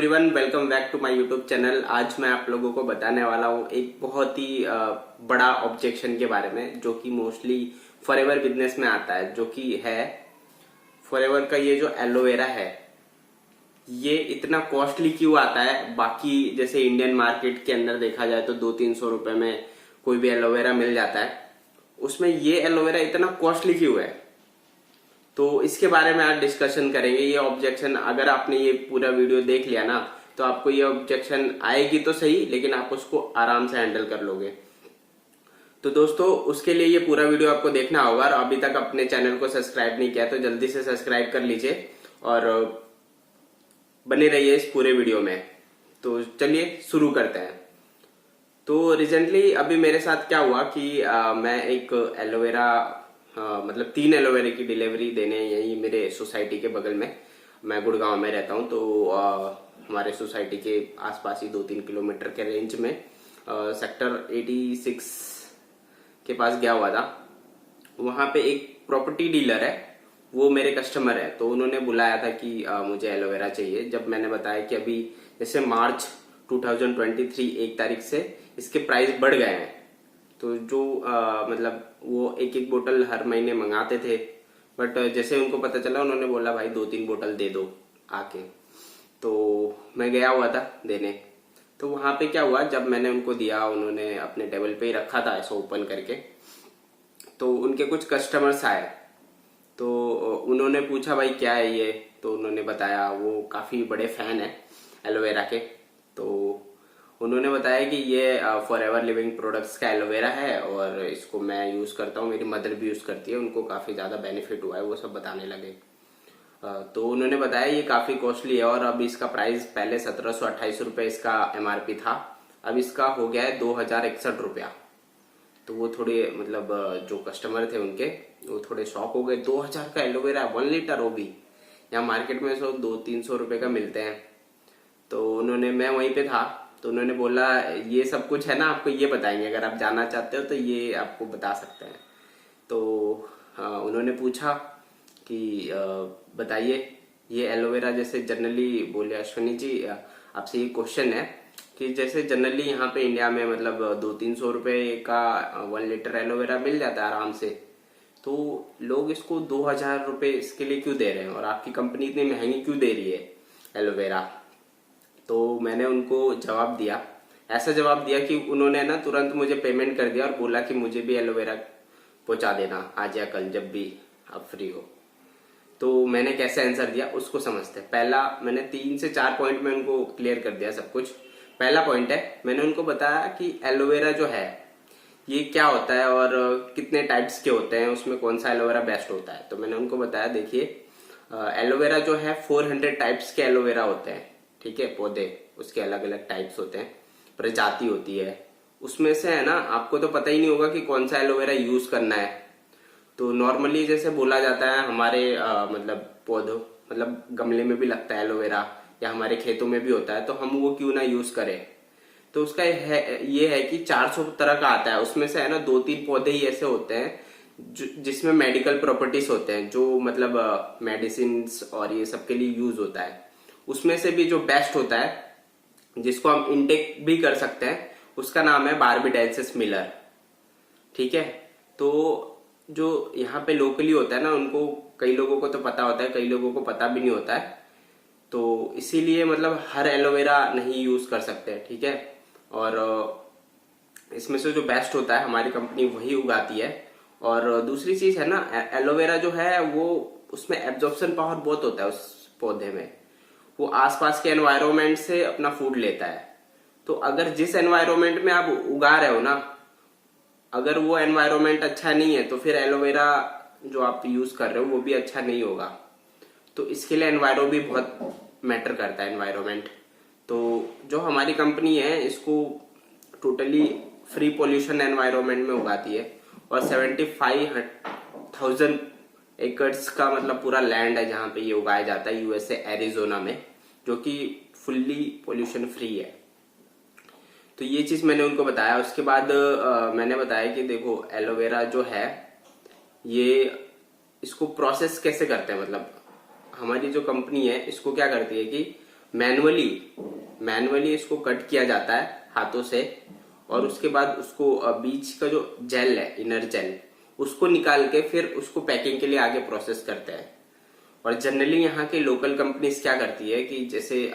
Everyone, welcome back to my YouTube channel. आज मैं आप लोगों को बताने वाला हूँ एक बहुत ही बड़ा ऑब्जेक्शन के बारे में, जो कि मोस्टली फॉरएवर बिजनेस में आता है। जो कि है फॉरएवर का ये जो एलोवेरा है, ये इतना कॉस्टली क्यों आता है। बाकी जैसे इंडियन मार्केट के अंदर देखा जाए तो 200-300 रुपए में कोई भी एलोवेरा मिल जाता है, उसमें ये एलोवेरा इतना कॉस्टली क्यों है, तो इसके बारे में आज डिस्कशन करेंगे। ये ऑब्जेक्शन, अगर आपने ये पूरा वीडियो देख लिया ना, तो आपको ये ऑब्जेक्शन आएगी तो सही, लेकिन आप उसको आराम से हैंडल कर लोगे। तो दोस्तों, उसके लिए ये पूरा वीडियो आपको देखना होगा। और अभी तक अपने चैनल को सब्सक्राइब नहीं किया तो जल्दी से सब्सक्राइब कर लीजिए और बने रहिए इस पूरे वीडियो में। तो चलिए शुरू करते हैं। तो रिसेंटली अभी मेरे साथ क्या हुआ कि मैं एक एलोवेरा मतलब 3 एलोवेरा की डिलीवरी देने यही मेरे सोसाइटी के बगल में, मैं गुड़गांव में रहता हूँ, तो हमारे सोसाइटी के आसपास ही 2-3 किलोमीटर के रेंज में सेक्टर 86 के पास गया हुआ था। वहां पे एक प्रॉपर्टी डीलर है, वो मेरे कस्टमर है, तो उन्होंने बुलाया था कि मुझे एलोवेरा चाहिए। जब मैंने बताया कि अभी जैसे मार्च 2023 1 तारीख से इसके प्राइस बढ़ गए हैं, तो जो मतलब वो एक एक बोतल हर महीने मंगाते थे, बट जैसे उनको पता चला, उन्होंने बोला भाई 2-3 बोतल दे दो आके। तो मैं गया हुआ था देने। तो वहां पे क्या हुआ, जब मैंने उनको दिया, उन्होंने अपने टेबल पे ही रखा था ऐसा ओपन करके। तो उनके कुछ कस्टमर्स आए, तो उन्होंने पूछा भाई क्या है ये, तो उन्होंने बताया, वो काफी बड़े फैन है एलोवेरा के। तो उन्होंने बताया कि ये फॉरएवर लिविंग प्रोडक्ट्स का एलोवेरा है और इसको मैं यूज करता हूँ, मेरी मदर भी यूज करती है, उनको काफी ज्यादा बेनिफिट हुआ है, वो सब बताने लगे। तो उन्होंने बताया ये काफी कॉस्टली है और अब इसका प्राइस, पहले 1728 रुपए इसका एमआरपी था, अब इसका हो गया है 2061 रुपया। तो वो थोड़े मतलब जो कस्टमर थे उनके, वो थोड़े शॉक हो गए। 2000 का एलोवेरा 1 लीटर, वो भी यहाँ मार्केट में 200-300 रुपए का मिलते हैं। तो उन्होंने, मैं वहीं पे था, तो उन्होंने बोला ये सब कुछ है ना, आपको ये बताएंगे, अगर आप जानना चाहते हो तो ये आपको बता सकते हैं। तो उन्होंने पूछा कि बताइए ये एलोवेरा, जैसे जनरली बोले अश्विनी जी आपसे ये क्वेश्चन है कि जैसे जनरली यहाँ पे इंडिया में मतलब 200-300 रुपए का 1 लीटर एलोवेरा मिल जाता है आराम से, तो लोग इसको 2000 रुपए इसके लिए क्यों दे रहे हैं और आपकी कंपनी इतनी महंगी क्यों दे रही है एलोवेरा। तो मैंने उनको जवाब दिया, ऐसा जवाब दिया कि उन्होंने ना तुरंत मुझे पेमेंट कर दिया और बोला कि मुझे भी एलोवेरा पहुंचा देना आज या कल, जब भी आप फ्री हो। तो मैंने कैसे आंसर दिया उसको समझते हैं। पहला, मैंने 3 से 4 पॉइंट में उनको क्लियर कर दिया सब कुछ। पहला पॉइंट है, मैंने उनको बताया कि एलोवेरा जो है ये क्या होता है और कितने टाइप्स के होते हैं, उसमें कौन सा एलोवेरा बेस्ट होता है। तो मैंने उनको बताया, देखिए एलोवेरा जो है 400 टाइप्स के एलोवेरा होते हैं, ठीक है, पौधे उसके अलग अलग टाइप्स होते हैं, प्रजाति होती है। उसमें से है ना, आपको तो पता ही नहीं होगा कि कौन सा एलोवेरा यूज करना है। तो नॉर्मली जैसे बोला जाता है हमारे मतलब पौधों, मतलब गमले में भी लगता है एलोवेरा, या हमारे खेतों में भी होता है, तो हम वो क्यों ना यूज करें। तो उसका ये है कि 400 तरह का आता है, उसमें से है ना 2-3 पौधे ही ऐसे होते हैं जिसमें मेडिकल प्रॉपर्टीज होते हैं, जो मतलब मेडिसिन और ये सब के लिए यूज होता है। उसमें से भी जो बेस्ट होता है, जिसको हम इनटेक भी कर सकते हैं, उसका नाम है बारबीडेंसिस मिलर, ठीक है। तो जो यहाँ पे लोकली होता है ना, उनको, कई लोगों को तो पता होता है, कई लोगों को पता भी नहीं होता है, तो इसीलिए मतलब हर एलोवेरा नहीं यूज कर सकते, ठीक है। और इसमें से जो बेस्ट होता है हमारी कंपनी वही उगाती है। और दूसरी चीज है ना, एलोवेरा जो है वो, उसमें एब्जॉर्प्शन पावर बहुत होता है उस पौधे में, वो आसपास के एनवायरनमेंट से अपना फूड लेता है। तो अगर जिस एनवायरनमेंट में आप उगा रहे हो ना, अगर वो एनवायरनमेंट अच्छा नहीं है, तो फिर एलोवेरा जो आप यूज कर रहे हो वो भी अच्छा नहीं होगा। तो इसके लिए एनवायरो भी बहुत मैटर करता है, एनवायरनमेंट। तो जो हमारी कंपनी है, इसको टोटली फ्री पोल्यूशन एनवायरनमेंट में उगाती है, और 75,000 एकर्स का मतलब पूरा लैंड है जहां पे ये उगाया जाता है, यूएसए एरिजोना में, जो कि फुल्ली पोल्यूशन फ्री है। तो ये चीज मैंने उनको बताया। उसके बाद मैंने बताया कि देखो एलोवेरा जो है ये, इसको प्रोसेस कैसे करते हैं, मतलब हमारी जो कंपनी है इसको क्या करती है कि मैनुअली इसको कट किया जाता है हाथों से, और उसके बाद उसको बीच का जो जेल है, इनर जेल, उसको निकाल के फिर उसको पैकिंग के लिए आगे प्रोसेस करते हैं। और जनरली यहाँ की लोकल कंपनीज क्या करती है कि जैसे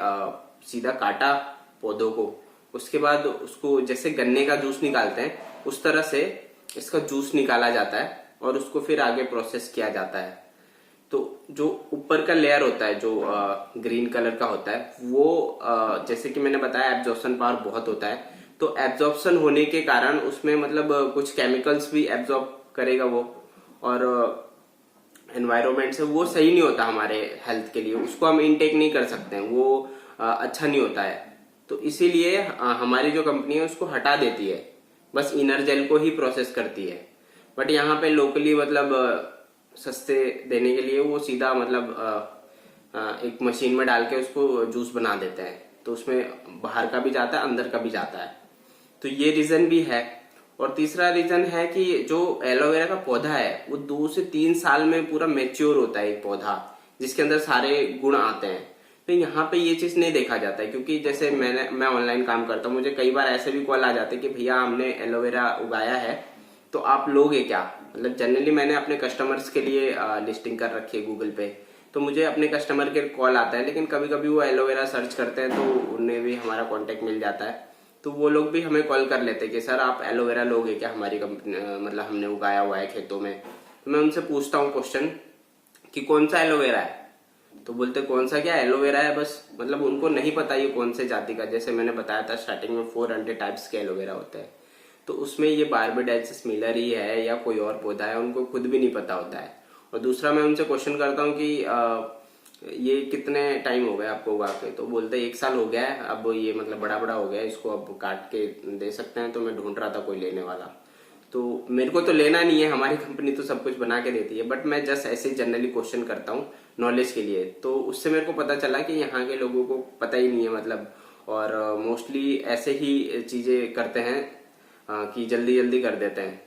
सीधा काटा पौधों को, उसके बाद उसको जैसे गन्ने का जूस निकालते हैं उस तरह से इसका जूस निकाला जाता है और उसको फिर आगे प्रोसेस किया जाता है। तो जो ऊपर का लेयर होता है जो ग्रीन कलर का होता है वो जैसे कि मैंने बताया एब्जॉर्प्शन पावर बहुत होता है, तो एब्जॉर्प्शन होने के कारण उसमें मतलब कुछ केमिकल्स भी एब्जॉर्ब करेगा वो, और एनवायरमेंट से वो सही नहीं होता हमारे हेल्थ के लिए, उसको हम इनटेक नहीं कर सकते हैं, वो अच्छा नहीं होता है। तो इसीलिए हमारी जो कंपनी है उसको हटा देती है, बस इनर जेल को ही प्रोसेस करती है। बट यहाँ पे लोकली मतलब सस्ते देने के लिए वो सीधा मतलब एक मशीन में डाल के उसको जूस बना देते हैं, तो उसमें बाहर का भी जाता है अंदर का भी जाता है। तो ये रीजन भी है। और तीसरा रीजन है कि जो एलोवेरा का पौधा है वो 2 से 3 साल में पूरा मैच्योर होता है एक पौधा, जिसके अंदर सारे गुण आते हैं। तो यहाँ पे ये चीज नहीं देखा जाता है, क्योंकि जैसे मैं ऑनलाइन काम करता हूँ, मुझे कई बार ऐसे भी कॉल आ जाते हैं कि भैया हमने एलोवेरा उगाया है तो आप लोगे क्या। मतलब जनरली मैंने अपने कस्टमर्स के लिए लिस्टिंग कर रखी है गूगल पे, तो मुझे अपने कस्टमर के कॉल आता है, लेकिन कभी कभी वो एलोवेरा सर्च करते हैं तो उन्हें भी हमारा कॉन्टेक्ट मिल जाता है, तो वो लोग भी हमें कॉल कर लेते हैं कि सर आप एलोवेरा लोगे क्या, हमारी कंपनी मतलब हमने उगाया हुआ है खेतों में। तो मैं उनसे पूछता हूँ क्वेश्चन कि कौन सा एलोवेरा है, तो बोलते कौन सा क्या एलोवेरा है बस। मतलब उनको नहीं पता ये कौन से जाति का, जैसे मैंने बताया था स्टार्टिंग में 400 टाइप्स के एलोवेरा होते हैं, तो उसमें ये बारबेडेंसिस मिलर ही है या कोई और पौधा है, उनको खुद भी नहीं पता होता है। और दूसरा मैं उनसे क्वेश्चन करता हूँ कि ये कितने टाइम हो गया आपको उगा के, तो बोलते 1 साल हो गया है, अब ये मतलब बड़ा बड़ा हो गया है, इसको अब काट के दे सकते हैं। तो मैं ढूंढ रहा था कोई लेने वाला, तो मेरे को तो लेना नहीं है, हमारी कंपनी तो सब कुछ बना के देती है, बट मैं जस्ट ऐसे ही जनरली क्वेश्चन करता हूँ नॉलेज के लिए। तो उससे मेरे को पता चला कि यहाँ के लोगों को पता ही नहीं है मतलब, और मोस्टली ऐसे ही चीजें करते हैं कि जल्दी जल्दी कर देते हैं।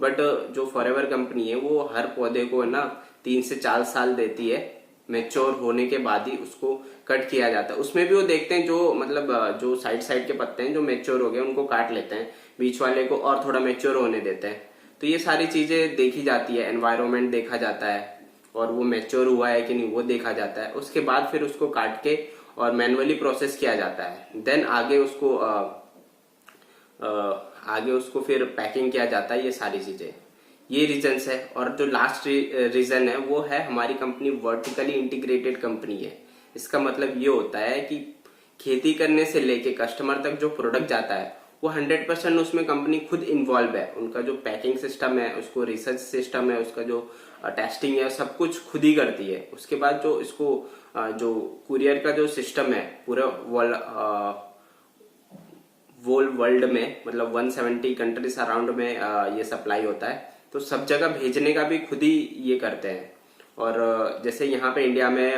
बट जो फॉरएवर कंपनी है वो हर पौधे को है ना 3 से 4 साल देती है, मैच्योर होने के बाद ही उसको कट किया जाता है। उसमें भी वो देखते हैं जो मतलब जो साइड के पत्ते हैं जो मैच्योर हो गए उनको काट लेते हैं, बीच वाले को और थोड़ा मैच्योर होने देते हैं। तो ये सारी चीजें देखी जाती है, एनवायरनमेंट देखा जाता है और वो मैच्योर हुआ है कि नहीं वो देखा जाता है। उसके बाद फिर उसको काट के और मैनुअली प्रोसेस किया जाता है, देन आगे उसको फिर पैकिंग किया जाता है। ये सारी चीजें, ये रीजंस है। और जो लास्ट रीजन है वो है हमारी कंपनी वर्टिकली इंटीग्रेटेड कंपनी है। इसका मतलब ये होता है कि खेती करने से लेके कस्टमर तक जो प्रोडक्ट जाता है वो 100% उसमें कंपनी खुद इन्वॉल्व है। उनका जो पैकिंग सिस्टम है, उसको रिसर्च सिस्टम है, उसका जो टेस्टिंग है, सब कुछ खुद ही करती है। उसके बाद जो इसको जो कुरियर का जो सिस्टम है पूरा वर्ल्ड में मतलब 170 कंट्रीज अराउंड में ये सप्लाई होता है, तो सब जगह भेजने का भी खुद ही ये करते हैं। और जैसे यहाँ पे इंडिया में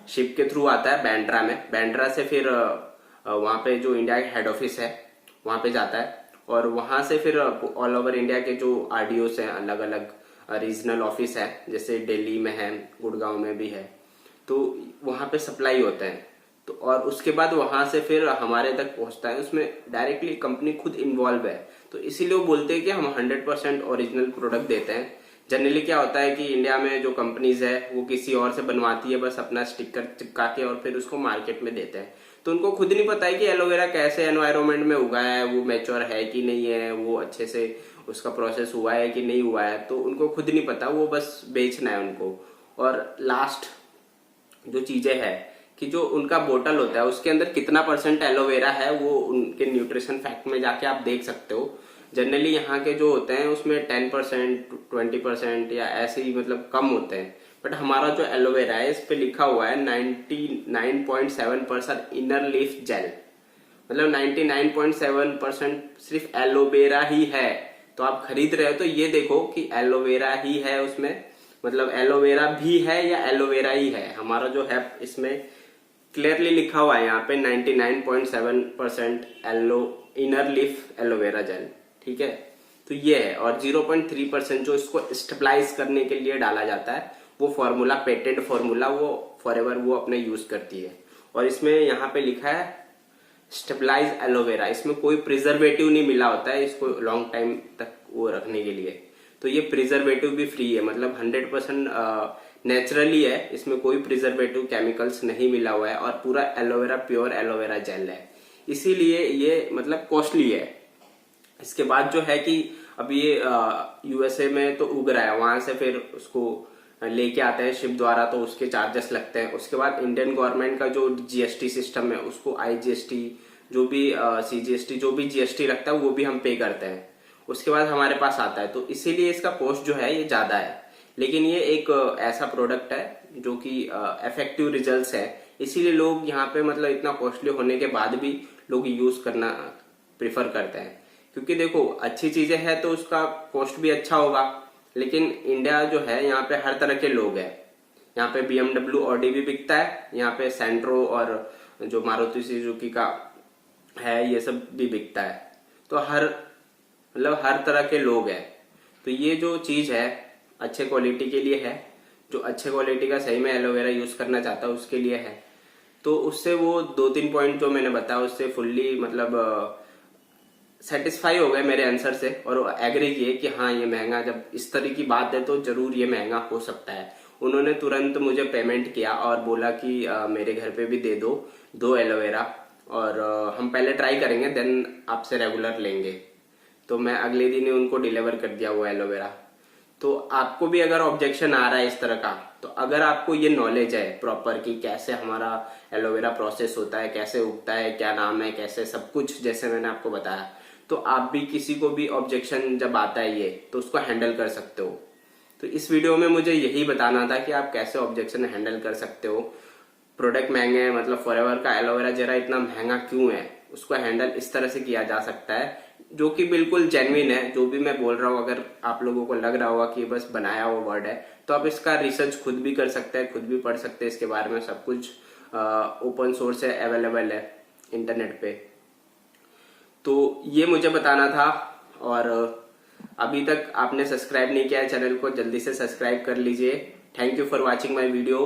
शिप के थ्रू आता है बैंड्रा में, बैंड्रा से फिर वहाँ पे जो इंडिया का हेड ऑफिस है वहाँ पे जाता है, और वहाँ से फिर ऑल ओवर इंडिया के जो आरडीओस हैं, अलग अलग रीजनल ऑफिस है, जैसे दिल्ली में है, गुड़गांव में भी है, तो वहाँ पे सप्लाई होते हैं। तो और उसके बाद वहां से फिर हमारे तक पहुंचता है, उसमें डायरेक्टली कंपनी खुद इन्वॉल्व है। तो इसीलिए वो बोलते हैं कि हम 100% ओरिजिनल प्रोडक्ट देते हैं। जनरली क्या होता है कि इंडिया में जो कंपनीज है वो किसी और से बनवाती है, बस अपना स्टिकर चिपका के और फिर उसको मार्केट में देते हैं। तो उनको खुद नहीं पता है कि एलोवेरा कैसे एनवायरनमेंट में उगाया है, वो मैच्योर है कि नहीं है, वो अच्छे से उसका प्रोसेस हुआ है कि नहीं हुआ है, तो उनको खुद नहीं पता, वो बस बेचना है उनको। और लास्ट जो चीजें है कि जो उनका बोतल होता है उसके अंदर कितना % एलोवेरा है, वो उनके न्यूट्रिशन फैक्ट में जाके आप देख सकते हो। जनरली यहाँ के जो होते हैं उसमें 10%, 20% या ऐसे ही मतलब कम होते हैं, बट हमारा जो एलोवेरा है इस पे लिखा हुआ है 99.7% इनर लीफ जेल, मतलब 99.7% सिर्फ एलोवेरा ही है। तो आप खरीद रहे हो तो ये देखो कि एलोवेरा ही है उसमें, मतलब एलोवेरा भी है या एलोवेरा ही है। हमारा जो है इसमें क्लियरली लिखा हुआ है यहाँ पे 99.7% इनर लीफ एलोवेरा जेल, ठीक है। तो ये है, और 0.3% जो इसको स्टेबलाइज करने के लिए डाला जाता है, वो फॉर्मूला पेटेंट फॉर्मूला वो फॉरएवर वो अपने यूज करती है। और इसमें यहाँ पे लिखा है स्टेबलाइज एलोवेरा। इसमें कोई प्रिजर्वेटिव नहीं मिला होता है इसको लॉन्ग टाइम तक वो रखने के लिए। तो ये प्रिजर्वेटिव भी फ्री है, मतलब 100% नेचुरली है, इसमें कोई प्रिजर्वेटिव केमिकल्स नहीं मिला हुआ है और पूरा एलोवेरा प्योर एलोवेरा जेल है, इसीलिए ये मतलब कॉस्टली है। इसके बाद जो है कि अब ये यूएसए में तो उग रहा है, वहां से फिर उसको लेके आते हैं शिप द्वारा, तो उसके चार्जेस लगते हैं। उसके बाद इंडियन गवर्नमेंट का जो जीएसटी सिस्टम है उसको आईजीएसटी जो भी सीजीएसटी जो भी जीएसटी लगता है वो भी हम पे करते हैं, उसके बाद हमारे पास आता है। तो इसीलिए इसका कॉस्ट जो है ये ज्यादा है, लेकिन ये एक ऐसा प्रोडक्ट है जो कि इफेक्टिव रिजल्ट्स है, इसीलिए लोग यहाँ पे मतलब इतना कॉस्टली होने के बाद भी लोग यूज करना प्रिफर करते हैं। क्योंकि देखो अच्छी चीजें हैं तो उसका कॉस्ट भी अच्छा होगा, लेकिन इंडिया जो है यहाँ पे हर तरह के लोग हैं। यहाँ पे BMW ऑडी भी बिकता है, यहाँ पे सेंट्रो और जो मारुति सुजुकी का है ये सब भी बिकता है। तो मतलब हर तरह के लोग हैं। तो ये जो चीज है अच्छे क्वालिटी के लिए है, जो अच्छे क्वालिटी का सही में एलोवेरा यूज करना चाहता है उसके लिए है। तो उससे वो 2-3 पॉइंट जो मैंने बताया उससे फुल्ली मतलब सेटिस्फाई हो गए मेरे आंसर से, और एग्री किए कि हाँ ये महंगा, जब इस तरह की बात है तो जरूर ये महंगा हो सकता है। उन्होंने तुरंत मुझे पेमेंट किया और बोला कि मेरे घर पे भी दे दो एलोवेरा, और हम पहले ट्राई करेंगे देन आपसे रेगुलर लेंगे। तो मैं अगले दिन ही उनको डिलीवर कर दिया वो एलोवेरा। तो आपको भी अगर ऑब्जेक्शन आ रहा है इस तरह का, तो अगर आपको ये नॉलेज है प्रॉपर कि कैसे हमारा एलोवेरा प्रोसेस होता है, कैसे उगता है, क्या नाम है, कैसे सब कुछ जैसे मैंने आपको बताया, तो आप भी किसी को भी ऑब्जेक्शन जब आता है ये तो उसको हैंडल कर सकते हो। तो इस वीडियो में मुझे यही बताना था कि आप कैसे ऑब्जेक्शन हैंडल कर सकते हो। प्रोडक्ट महंगे हैं, मतलब फॉरएवर का एलोवेरा जेरा इतना महंगा क्यों है, उसको हैंडल इस तरह से किया जा सकता है जो कि बिल्कुल जेन्युइन है। जो भी मैं बोल रहा हूँ अगर आप लोगों को लग रहा होगा कि बस बनाया हुआ वर्ड है, तो आप इसका रिसर्च खुद भी कर सकते हैं, खुद भी पढ़ सकते हैं इसके बारे में। सब कुछ ओपन सोर्स है, अवेलेबल है इंटरनेट पे। तो ये मुझे बताना था, और अभी तक आपने सब्सक्राइब नहीं किया है चैनल को, जल्दी से सब्सक्राइब कर लीजिए। Thank you for watching my video.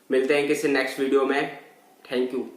मिलते हैं किसी नेक्स्ट वीडियो में। Thank you.